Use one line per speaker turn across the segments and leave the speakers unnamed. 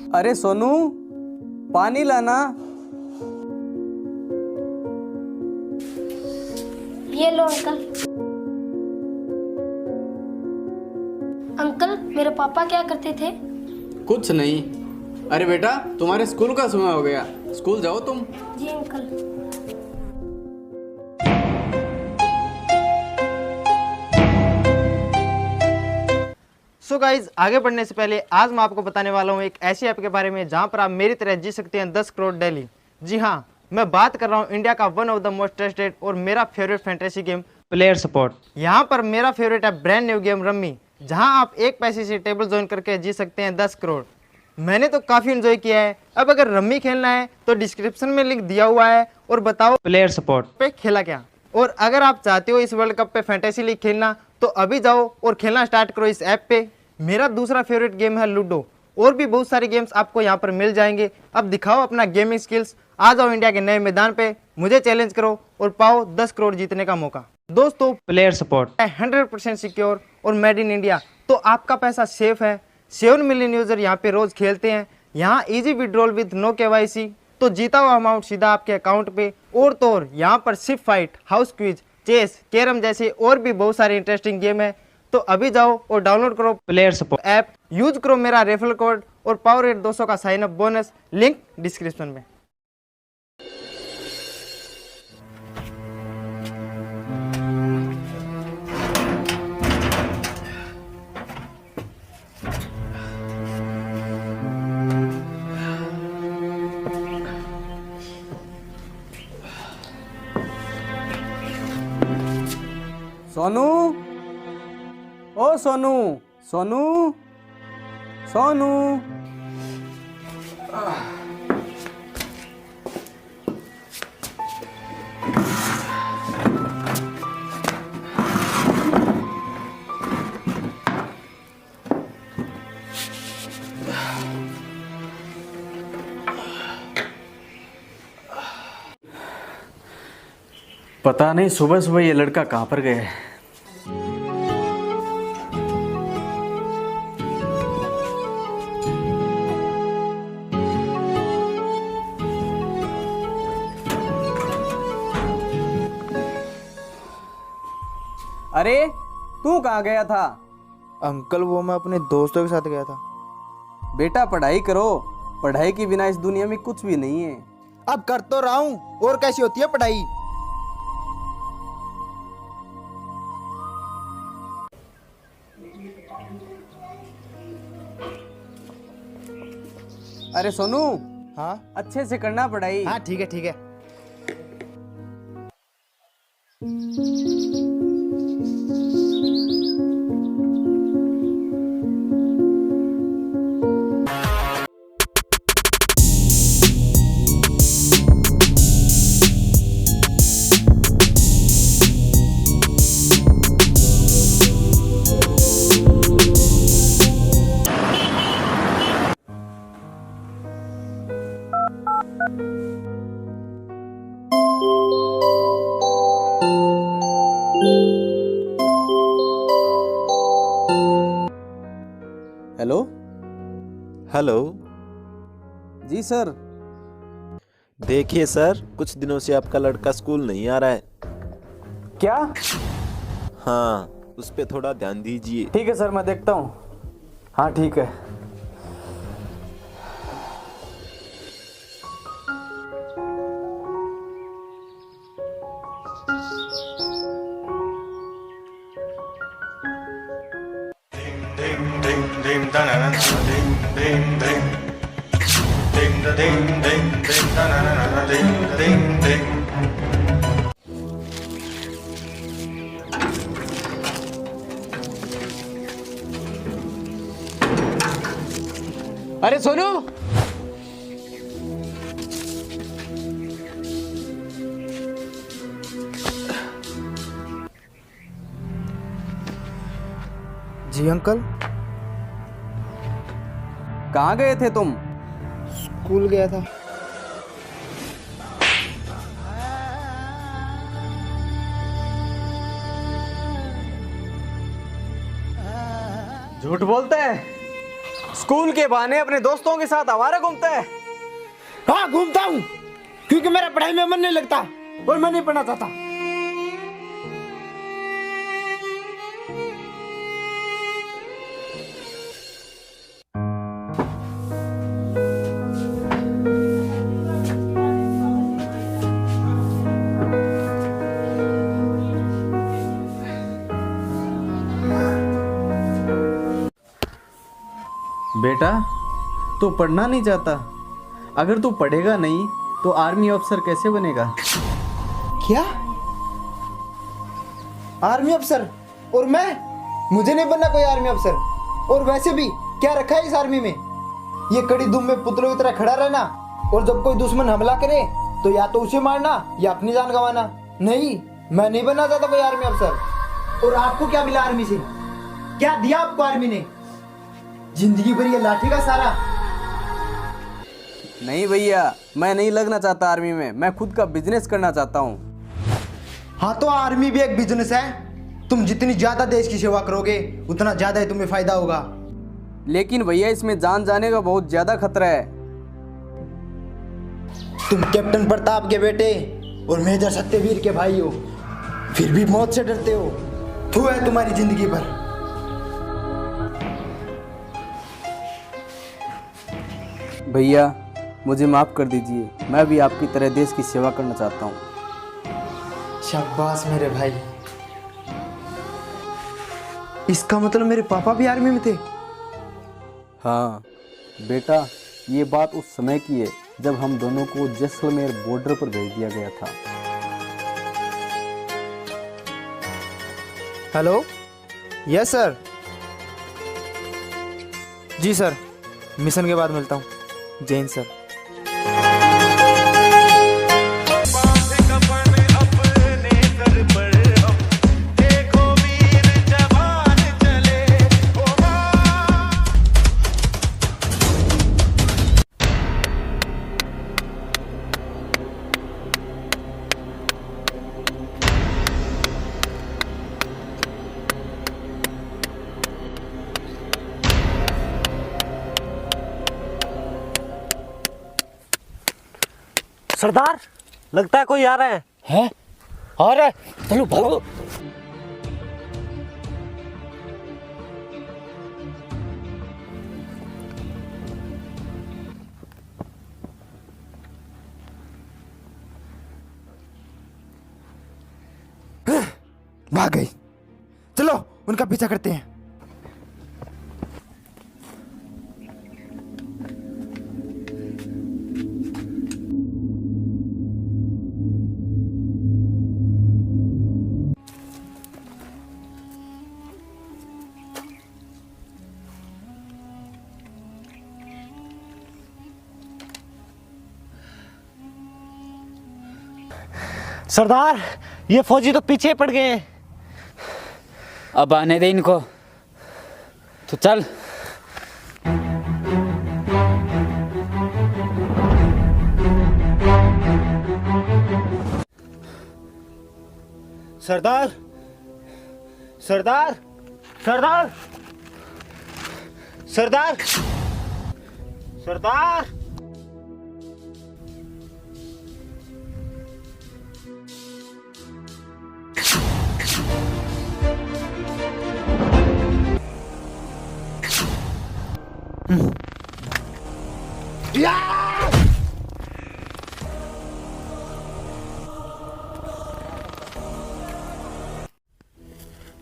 अरे सोनू, पानी लाना।
ये लो अंकल। अंकल, मेरे पापा क्या करते थे?
कुछ नहीं। अरे बेटा, तुम्हारे स्कूल का समय हो गया, स्कूल जाओ तुम।
जी अंकल।
सो गाइज, आगे बढ़ने से पहले आज मैं आपको बताने वाला हूँ एक ऐसी ऐप के बारे में जहाँ पर आप मेरी तरह जी सकते हैं 10 करोड़ डेली। जी हाँ, मैं बात कर रहा हूँ इंडिया का one of the most trusted और मेरा favourite fantasy game player support. यहाँ पर मेरा फेवरेट है ब्रांड न्यू गेम रम्मी, जहाँ आप एक पैसे से टेबल ज्वाइन करके जी सकते हैं 10 करोड़। मैंने तो काफ़ी इन्जॉय किया है। अब अगर रम्मी खेलना है तो डिस्क्रिप्शन में लिंक दिया हुआ है और बताओ प्लेयर सपोर्ट पे खेला क्या। और अगर आप चाहते हो इस वर्ल्ड कप पे फैंटेसी लीग खेलना तो अभी जाओ और खेलना स्टार्ट करो इस ऐप पे। मेरा दूसरा फेवरेट गेम है लूडो, और भी बहुत सारे गेम्स आपको यहाँ पर मिल जाएंगे। अब दिखाओ अपना गेमिंग स्किल्स, आ जाओ इंडिया के नए मैदान पे, मुझे चैलेंज करो और पाओ 10 करोड़ जीतने का मौका। दोस्तों, प्लेयर सपोर्ट है 100% सिक्योर और मेड इन इंडिया, तो आपका पैसा सेफ है। 7 मिलियन यूजर यहाँ पे रोज खेलते हैं। यहाँ easy withdrawal with no KYC, तो जीता हुआ अमाउंट सीधा आपके अकाउंट पे। और तो और यहाँ पर ship fight, house quiz, chess, carrom जैसे और भी बहुत सारे इंटरेस्टिंग गेम है। तो अभी जाओ और डाउनलोड करो प्लेयर सपोर्ट ऐप, यूज करो मेरा रेफरल कोड और पावर रेट 200 का sign up bonus, link description में।
सोनू, ओ सोनू, सोनू, सोनू। पता नहीं सुबह सुबह ये लड़का कहाँ पर गया है। अरे तू कहाँ गया था?
अंकल, वो मैं अपने दोस्तों के साथ गया था।
बेटा पढ़ाई करो, पढ़ाई के बिना इस दुनिया में कुछ भी नहीं है।
अब कर तो रहा हूँ, और कैसी होती है पढ़ाई।
अरे सोनू,
हाँ
अच्छे से करना पढ़ाई।
हाँ, ठीक है ठीक है।
हेलो।
हेलो।
जी सर।
देखिए सर, कुछ दिनों से आपका लड़का स्कूल नहीं आ रहा है।
क्या?
हाँ, उस पे थोड़ा ध्यान दीजिए।
ठीक है सर, मैं देखता हूँ। हाँ ठीक है। अरे सोनू,
जी अंकल।
कहाँ गए थे तुम?
स्कूल गया था।
झूठ बोलता है। स्कूल के बहाने अपने दोस्तों के साथ आवारा घूमता है।
हाँ घूमता हूँ, क्योंकि मेरा पढ़ाई में मन नहीं लगता और मैं नहीं पढ़ना चाहता।
बेटा, तू पढ़ना नहीं चाहता? अगर तू पढ़ेगा नहीं तो आर्मी अफसर कैसे बनेगा?
क्या? आर्मी अफसर? और मैं? मुझे नहीं बनना कोई आर्मी अफसर। और वैसे भी क्या रखा है इस आर्मी में? ये कड़ी धूप में पुतलों की तरह खड़ा रहना, और जब कोई दुश्मन हमला करे तो या तो उसे मारना या अपनी जान गंवाना। नहीं, मैं नहीं बनना चाहता कोई आर्मी अफसर। और आपको क्या मिला आर्मी से? क्या दिया आपको आर्मी ने? जिंदगी भर ये लाठी का सारा।
नहीं भैया, मैं नहीं लगना चाहता आर्मी में। मैं खुद का बिजनेस करना चाहता हूँ।
हाँ तो आर्मी भी एक बिजनेस है। तुम जितनी ज्यादा देश की सेवा करोगे उतना ज्यादा ही तुम्हें फायदा होगा।
लेकिन भैया, इसमें जान जाने का बहुत ज्यादा खतरा है।
तुम कैप्टन प्रताप के बेटे और मेजर सत्यवीर के भाई हो, फिर भी मौत से डरते हो। थू है तुम्हारी जिंदगी पर।
भैया, मुझे माफ कर दीजिए। मैं भी आपकी तरह देश की सेवा करना चाहता हूँ।
शाबाश मेरे भाई। इसका मतलब मेरे पापा भी आर्मी में थे?
हाँ बेटा, ये बात उस समय की है जब हम दोनों को जैसलमेर बॉर्डर पर भेज दिया गया था।
Hello, yes sir. जी सर, मिशन के बाद मिलता हूँ। जय हिंद सर।
सरदार, लगता है कोई आ रहा है।
हैं? आ रहा है? चलो भागो। भाग गई। चलो उनका पीछा करते हैं।
सरदार, ये फौजी तो पीछे पड़ गए हैं।
अब आने दे इनको। तो चल।
सरदार, सरदार, सरदार, सरदार, सरदार।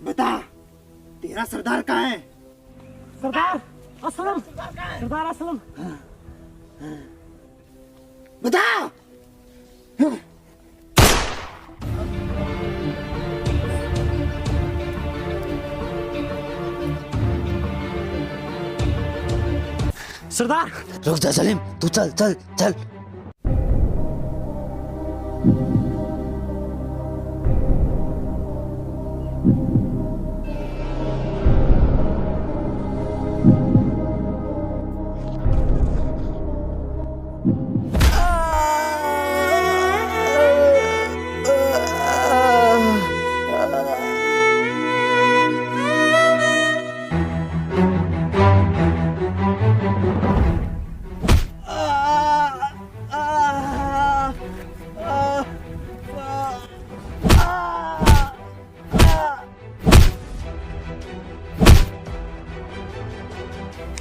बता, तेरा सरदार कहाँ है?
सरदार असलम, सरदार असलम।
बता।
सरदार,
रुक जा सलीम, तू चल चल चल।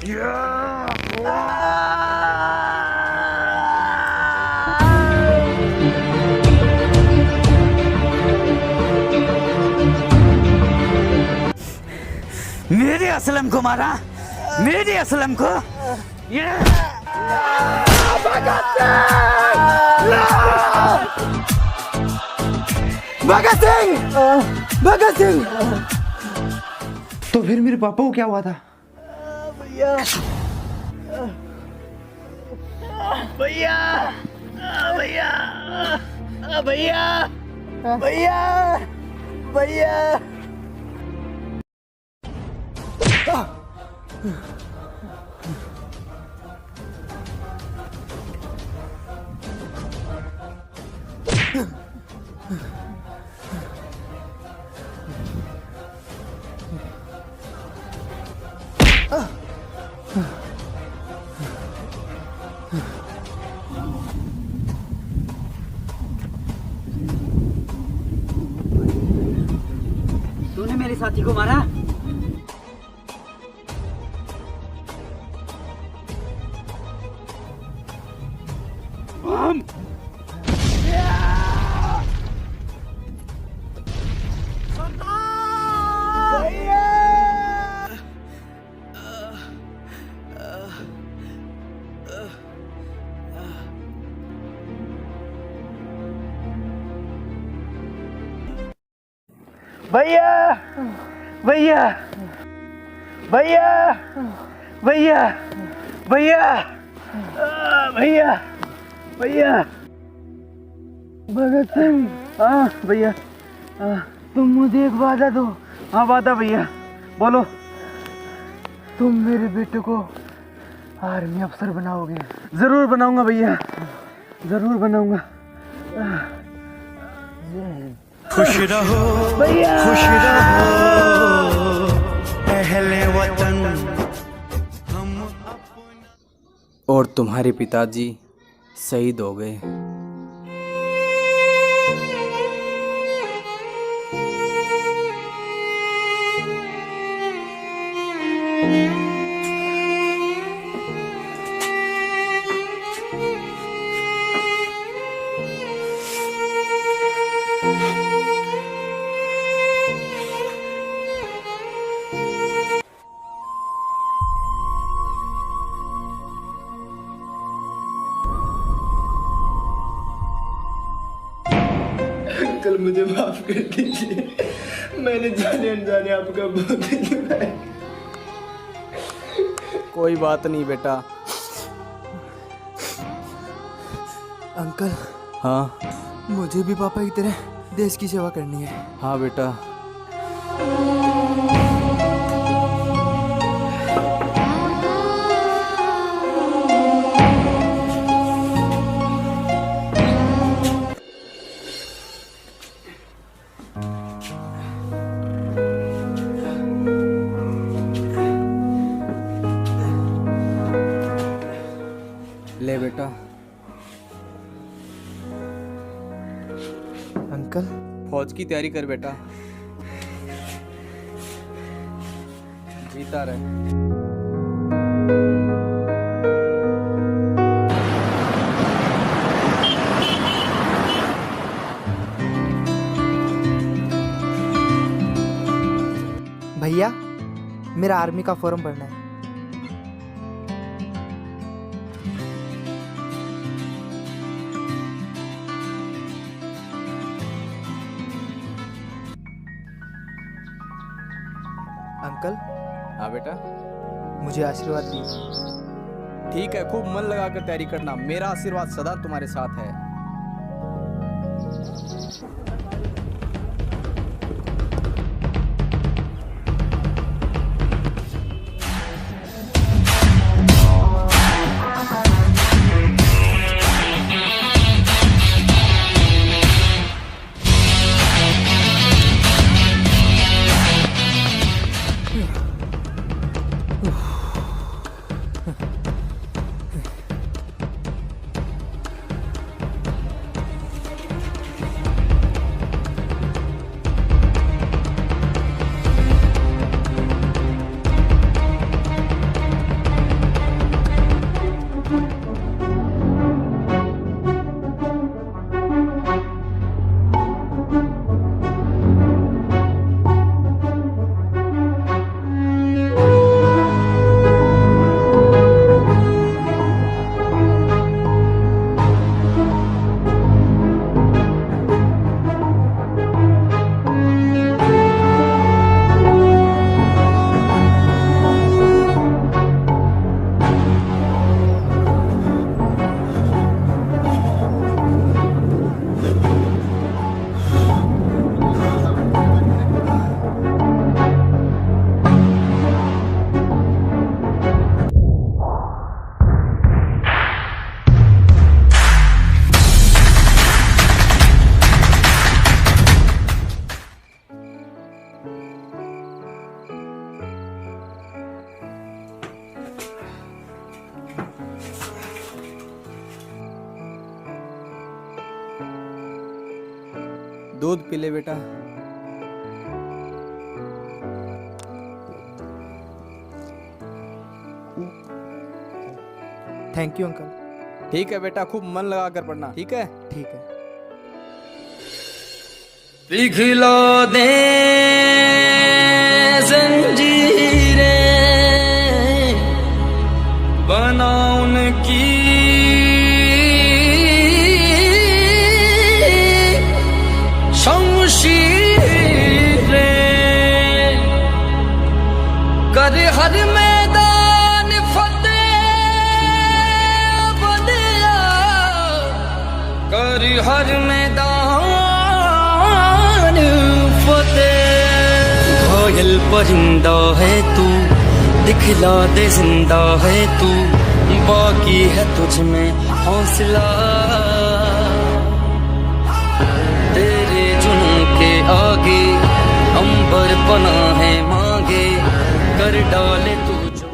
मेरे असलम को मारा, मेरे असलम को।
भगत सिंह, भगत सिंह।
तो फिर मेरे पापा को क्या हुआ था?
भैया, भैया, भैया, भैया, भैया, भैया।
तूने मेरे साथी को मारा?
भैया, भैया, भैया, भैया, भैया, भैया, भैया। भगत सिंह, हाँ भैया, तुम मुझे एक वादा दो। हाँ वादा भैया, बोलो। तुम मेरे बेटे को आर्मी अफसर बनाओगे? जरूर बनाऊंगा भैया, जरूर बनाऊंगा।
खुश रहो
भैया,
खुश रहो अहले वतन।
और तुम्हारे पिताजी शहीद हो गए।
अंकल मुझे माफ कर दीजिए, मैंने जाने अनजाने आपका बहुत दिया है।
कोई बात नहीं बेटा।
अंकल
हाँ
मुझे भी पापा की तरह देश की सेवा करनी है।
हाँ बेटा। ले बेटा।
अंकल
फौज की तैयारी कर बेटा, जीता रहे।
भैया मेरा आर्मी का फॉर्म भरना है। अंकल
हाँ बेटा।
मुझे आशीर्वाद दीजिए।
ठीक है, खूब मन लगाकर तैयारी करना। मेरा आशीर्वाद सदा तुम्हारे साथ है। दूध पी ले बेटा।
Thank you uncle.
ठीक है बेटा, खूब मन लगा कर पढ़ना, ठीक है?
ठीक है।
पिघलो दे जंजीरें, बनाओ उनकी शमशीरें, कर हर मैदान फतेह बंदिया, कर हर मैदान फतेह। घायल परिंदा है तू, दिखला दे जिंदा है तू, बाकी है तुझ में हौसला। तेरे जुनून के आगे अंबर बना है मांगे, कर डाले तू जो।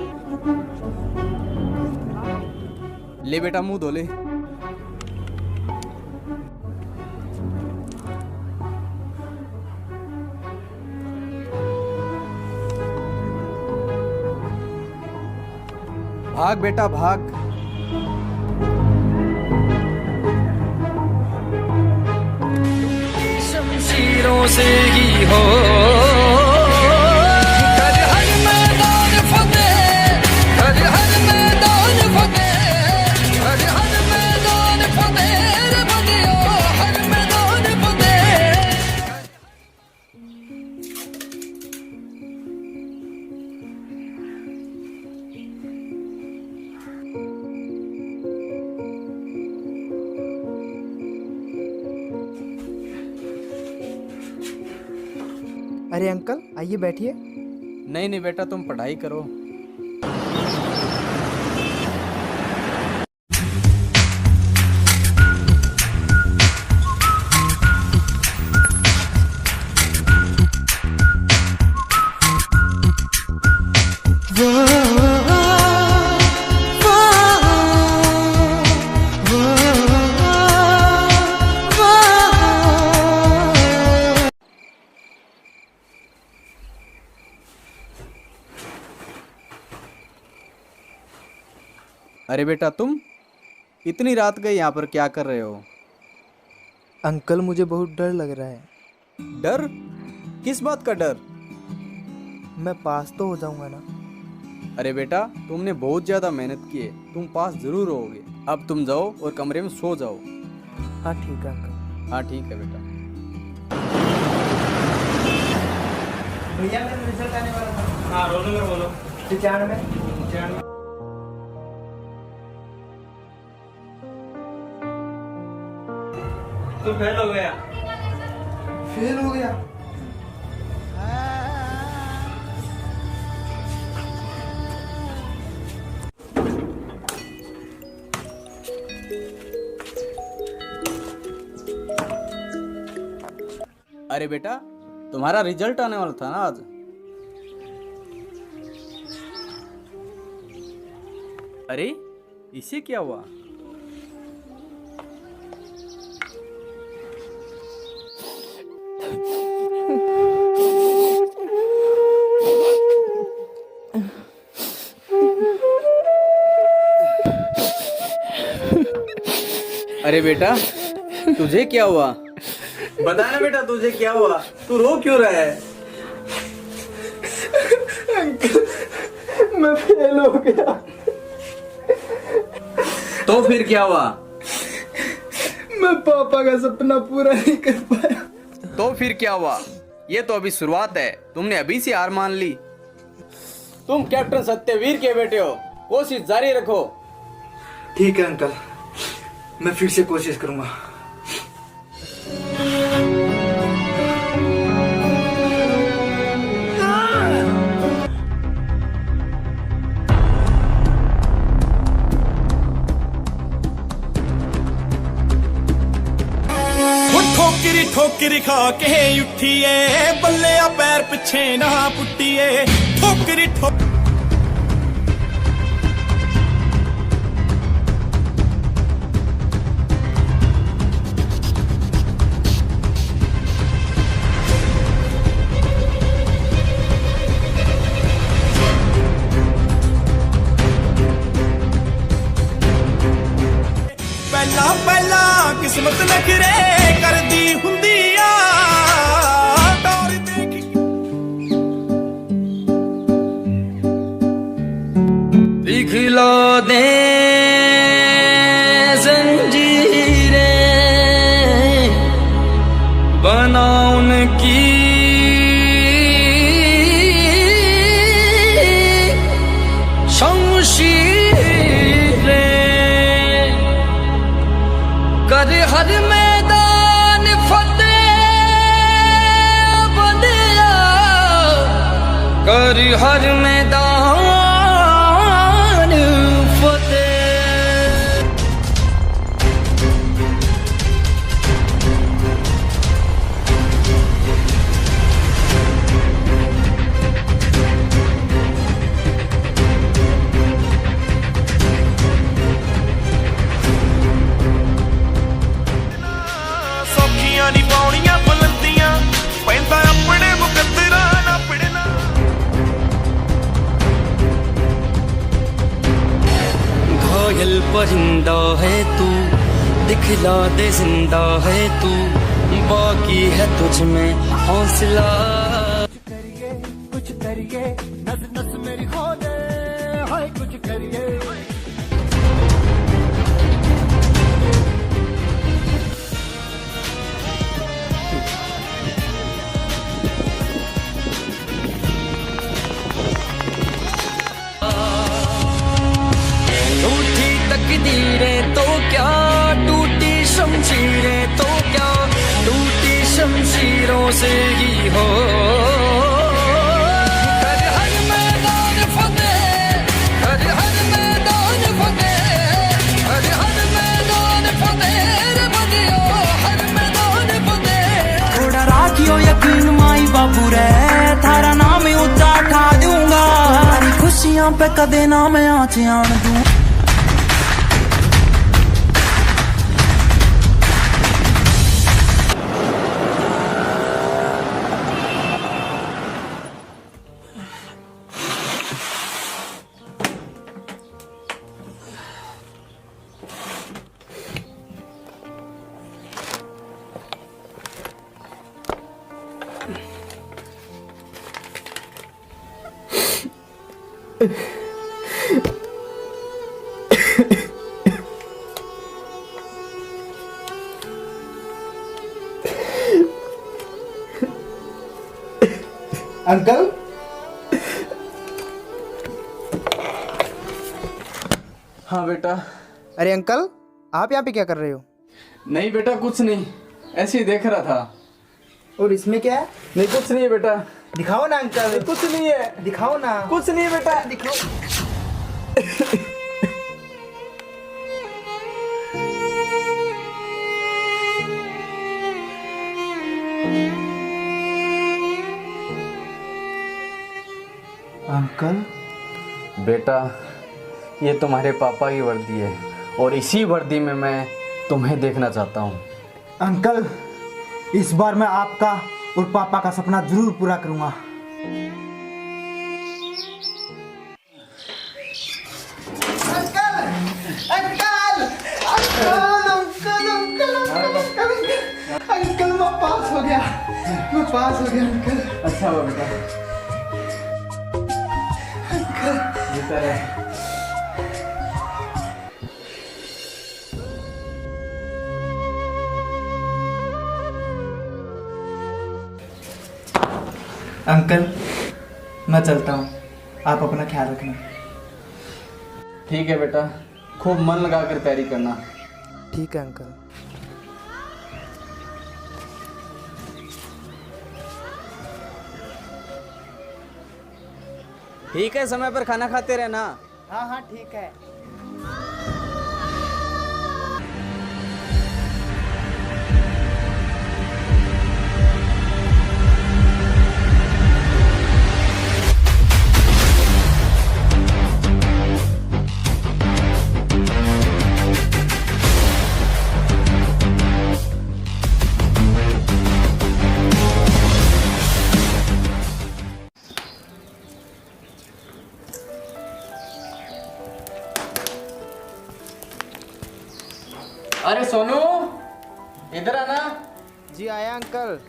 ले बेटा, मुंह धो ले। भाग बेटा भाग।
शमशीरों से ही हो, कर हर मैदान फतेह, कर हर मैदान फतेह, कर हर मैदान फतेह रे बंदियो, हर मैदान फतेह।
अरे अंकल आइए बैठिए।
नहीं नहीं बेटा, तुम पढ़ाई करो। अरे बेटा, तुम इतनी रात गए यहाँ पर क्या कर रहे हो?
अंकल मुझे बहुत डर लग रहा है।
डर? किस बात का डर?
मैं पास तो हो जाऊंगा ना?
अरे बेटा, तुमने बहुत ज्यादा मेहनत की है, तुम पास जरूर होगे। अब तुम जाओ और कमरे में सो जाओ।
हाँ ठीक है अंकल।
हाँ ठीक है बेटा।
भैया मेरा रिजल्ट आने वाला था। हाँ रोल नंबर बोलो। 95।
तू फेल हो गया।
फेल हो गया?
अरे बेटा, तुम्हारा रिजल्ट आने वाला था ना आज। अरे इसे क्या हुआ? अरे बेटा, तुझे क्या हुआ? बता ना बेटा, तुझे क्या हुआ? तू रो क्यों रहा है?
मैं फेल हो गया।
तो फिर क्या हुआ?
मैं पापा का सपना पूरा नहीं कर पाया।
तो फिर क्या हुआ? ये तो अभी शुरुआत है, तुमने अभी से हार मान ली। तुम कैप्टन सत्यवीर के बेटे हो, कोशिश जारी रखो।
ठीक है अंकल, मैं फिर से कोशिश करूंगा।
ठोकरी ठोकरी खा के उठिए, बल्ले पैर पिछे ना पुटिए। ठोकरी ठोक ਨਖਰੇ ਕਰਦੀ ਹੁੰਦੀ ਆ ਟੌਰ ਦੇਖ
पिघला दे जंजीरें बना उनकी शमशीरें कर हर मैदान फतेह बंदिया कर हर मैदान
ਸੌਖੀਆਂ ਨਹੀਂ ਪਾਉਣੀਆਂ ਬੁਲੰਦੀਆਂ ਪੈਂਦਾ ਆਪਣੇ ਮੁਕੱਦਰਾਂ ਨਾ ਪੜਨਾ
घायल परिंदा है तू दिखला दे जिंदा है तू बाकी है तुझ में हौसला टूटी तकदीरें तो क्या टूटी शमशीरें तो क्या टूटी शमशीरों से ही हो कर हर मैदान फतेह कर हर मैदान फतेह कर हर मैदान फतेह रे बंदियो हर मैदान फतेह
थोड़ा राखियो यकीन माई बाबू रे थारा नाम ऊंचा उठा दूंगा तारी खुशियां पे कदे ना मैं आँच आन दूं
अंकल
हाँ बेटा।
अरे अंकल आप यहाँ पे क्या कर रहे हो?
नहीं बेटा कुछ नहीं, ऐसे ही देख रहा था।
और इसमें क्या है?
नहीं कुछ नहीं है बेटा।
दिखाओ ना अंकल।
कुछ नहीं है।
दिखाओ ना।
कुछ नहीं है बेटा।
दिखाओ। अंकल
बेटा ये तुम्हारे पापा की वर्दी है और इसी वर्दी में मैं तुम्हें देखना चाहता हूँ।
अंकल इस बार मैं आपका और पापा का सपना जरूर पूरा करूंगा। अंकल मैं पास हो गया अंकल।
अच्छा हुआ बेटा। जीता रहे।
अंकल मैं चलता हूँ, आप अपना ख्याल रखना।
ठीक है बेटा, खूब मन लगा कर तैयारी करना।
ठीक है अंकल।
ठीक है, समय पर खाना खाते रहना।
हाँ हाँ ठीक है।
अरे सोनू, इधर आना।
जी आया अंकल।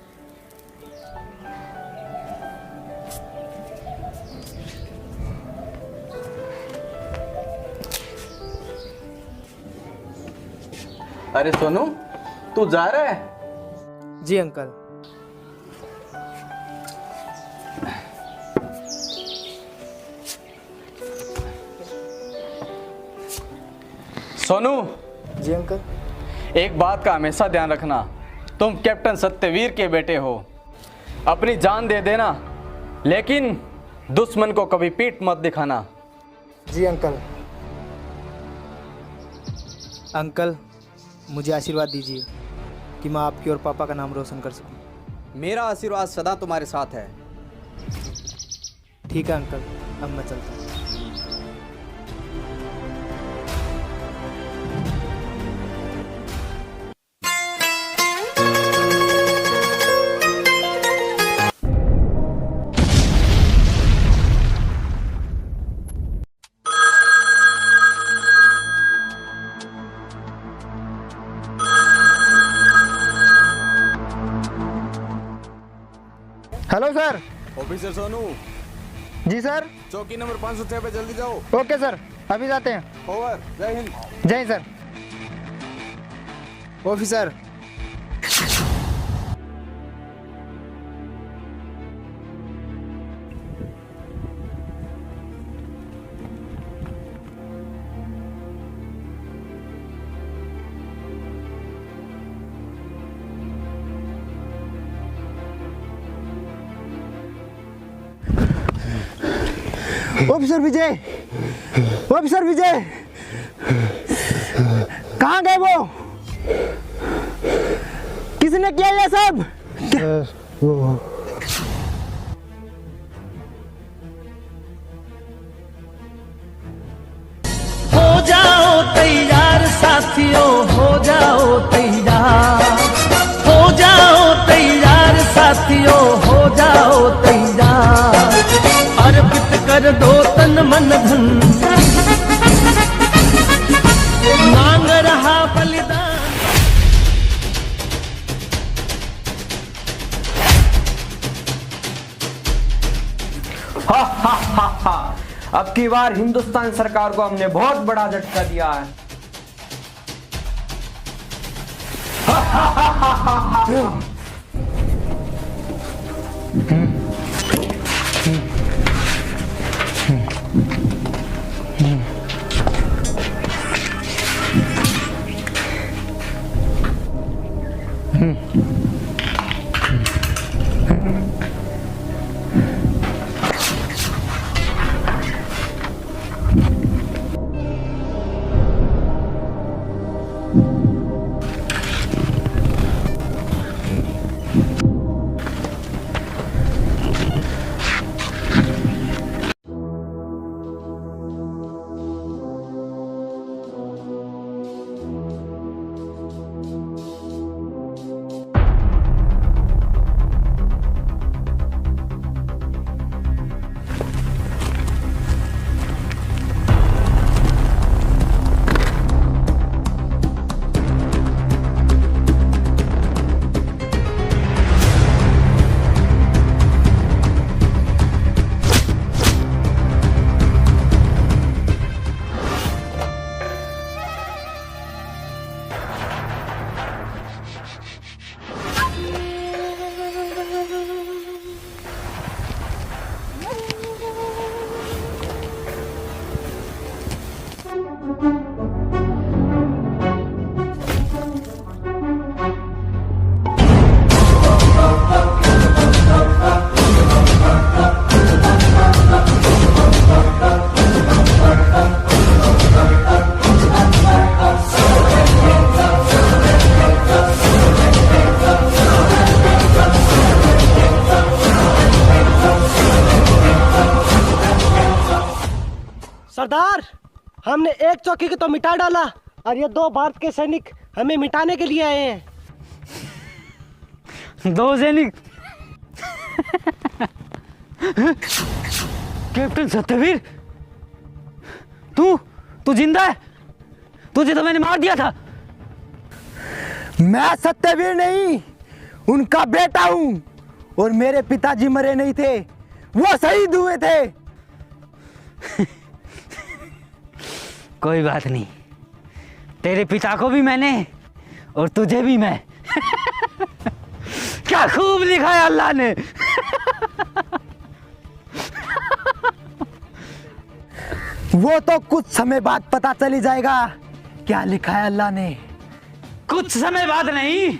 अरे सोनू, तू जा रहा है?
जी अंकल।
सोनू,
जी अंकल।
एक बात का हमेशा ध्यान रखना, तुम कैप्टन सत्यवीर के बेटे हो। अपनी जान दे देना, लेकिन दुश्मन को कभी पीठ मत दिखाना।
जी अंकल। अंकल, मुझे आशीर्वाद दीजिए कि मैं आपकी और पापा का नाम रोशन कर सकूं।
मेरा आशीर्वाद सदा तुम्हारे साथ है।
ठीक है अंकल, अब मैं चलता हूँ। Hello sir.
ऑफिसर सोनू,
जी सर।
चौकी नंबर 506 पे जल्दी जाओ।
ओके सर, अभी जाते हैं।
ओवर। जय हिंद।
जय हिंद सर। ऑफिसर। ऑफिसर विजय, ऑफिसर विजय, कहाँ गए वो? किसने किया ये सब?
हो जाओ तैयार साथियों, हो जाओ तैयार, हो जाओ तैयार साथियों, हो जाओ तैयार। अर्पित कर दो तन मन धन, मांग रहा बलिदान।
अब की बार हिंदुस्तान सरकार को हमने बहुत बड़ा झटका दिया है।
सरदार, हमने एक चौकी को तो मिटा डाला और ये दो भारत के सैनिक हमें मिटाने के लिए आए हैं।
दो सैनिक? कैप्टन सत्यवीर, तू जिंदा है? तुझे तो मैंने मार दिया था।
मैं सत्यवीर नहीं, उनका बेटा हूं। और मेरे पिताजी मरे नहीं थे, वो शहीद हुए थे। कोई बात नहीं, तेरे पिता को भी मैंने और तुझे भी मैं। क्या खूब लिखा है अल्लाह ने। वो तो कुछ समय बाद पता चली जाएगा क्या लिखा है अल्लाह ने। कुछ समय बाद नहीं,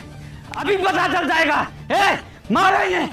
अभी पता चल जाएगा। मारो इन्हें।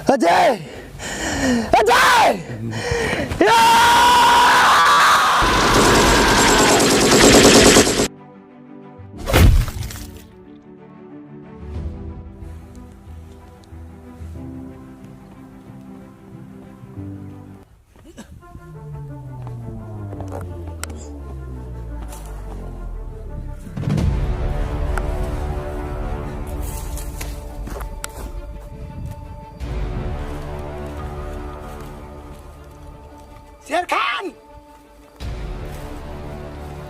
अजय, अजय! शेर खान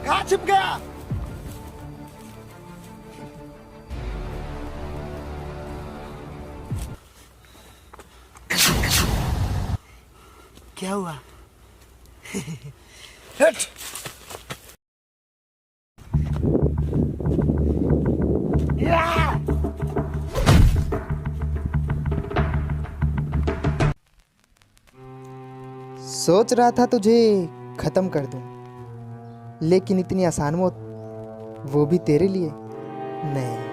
कहाँ छिप गया? क्या हुआ? हट!
सोच रहा था तुझे खत्म कर दूं, लेकिन इतनी आसान मौत, वो भी तेरे लिए नहीं।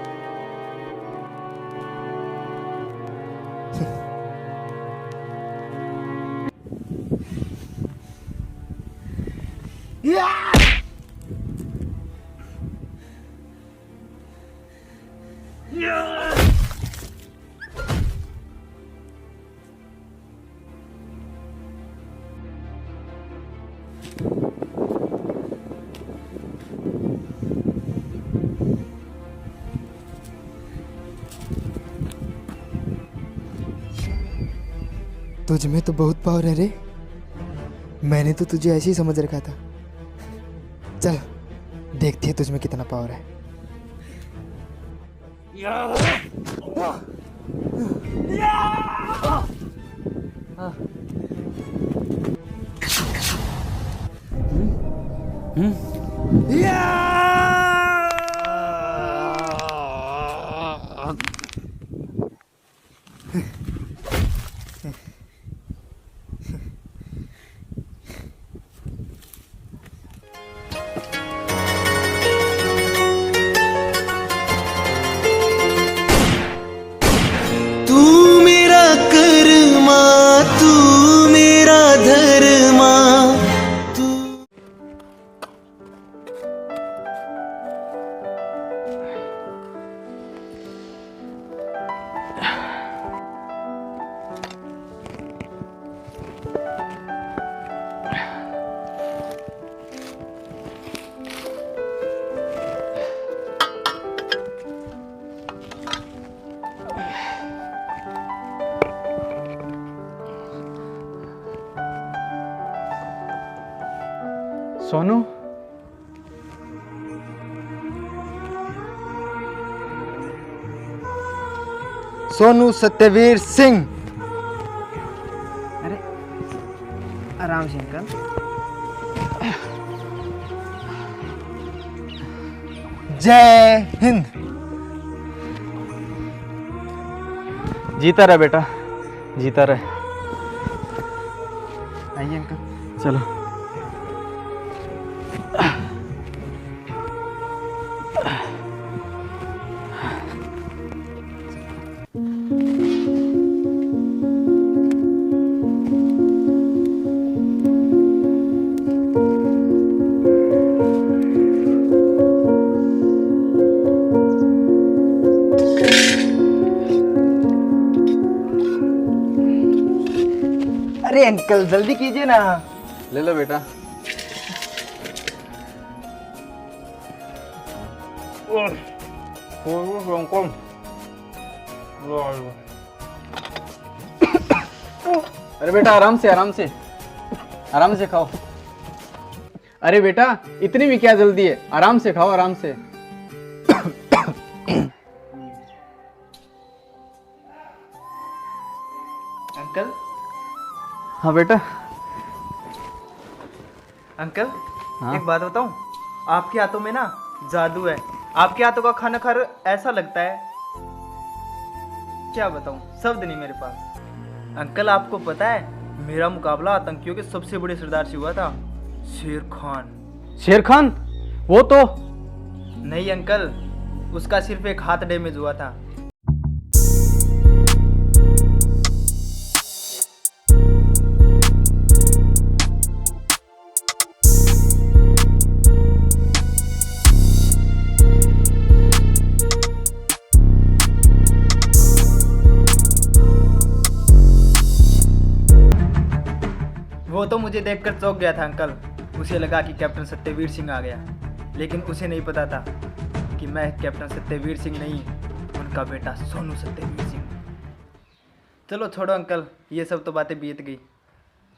तुझ में तो बहुत पावर है रे। मैंने तो तुझे ऐसे ही समझ रखा था। चल देखते हैं तुझ में कितना पावर है।
सोनू,
सोनू सत्यवीर सिंह। अरे आराम से अंकल। जय हिंद।
जीता रहे बेटा, जीता रहे।
आइए अंकल।
चलो।
अरे अंकल जल्दी कीजिए ना।
ले लो बेटा। अरे बेटा आराम से, आराम से, आराम से खाओ। अरे बेटा इतनी भी क्या जल्दी है, आराम से खाओ, आराम से।
अंकल।
हाँ बेटा।
अंकल
हाँ?
एक बात बताऊं, आपके हाथों में ना जादू है। आपके हाथों का खाना खा ऐसा लगता है, क्या बताऊं, शब्द नहीं मेरे पास। अंकल आपको पता है मेरा मुकाबला आतंकियों के सबसे बड़े सरदार से हुआ था, शेर खान।
शेर खान? वो तो
नहीं अंकल, उसका सिर्फ एक हाथ डैमेज हुआ था। वो तो मुझे देखकर चौंक गया था अंकल। उसे लगा कि कैप्टन सत्यवीर सिंह आ गया, लेकिन उसे नहीं पता था कि मैं कैप्टन सत्यवीर सिंह नहीं, उनका बेटा सोनू सत्यवीर सिंह। चलो छोड़ो अंकल, ये सब तो बातें बीत गई।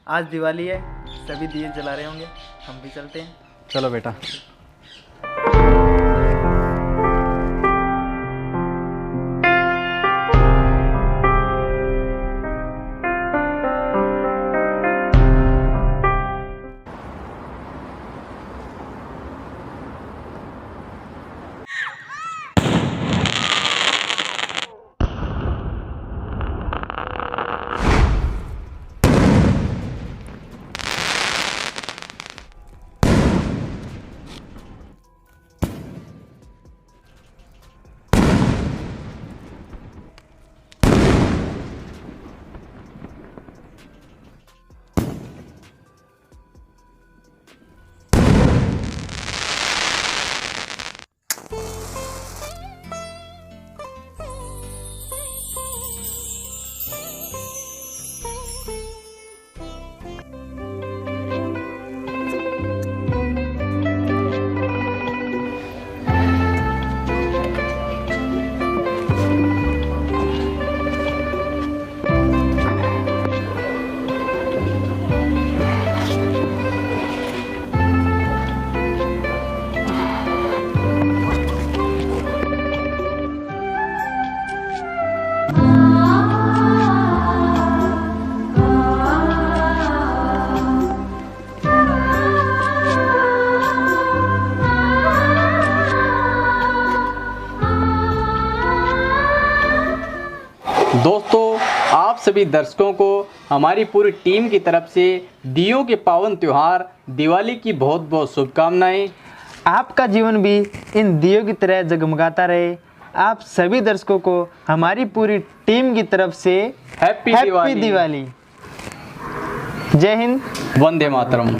आज दिवाली है, सभी दिए जला रहे होंगे, हम भी चलते हैं।
चलो बेटा। दोस्तों, आप सभी दर्शकों को हमारी पूरी टीम की तरफ से दियों के पावन त्योहार दिवाली की बहुत बहुत शुभकामनाएं।
आपका जीवन भी इन दियों की तरह जगमगाता रहे। आप सभी दर्शकों को हमारी पूरी टीम की तरफ से
हैप्पी दिवाली।
जय हिंद,
वंदे मातरम।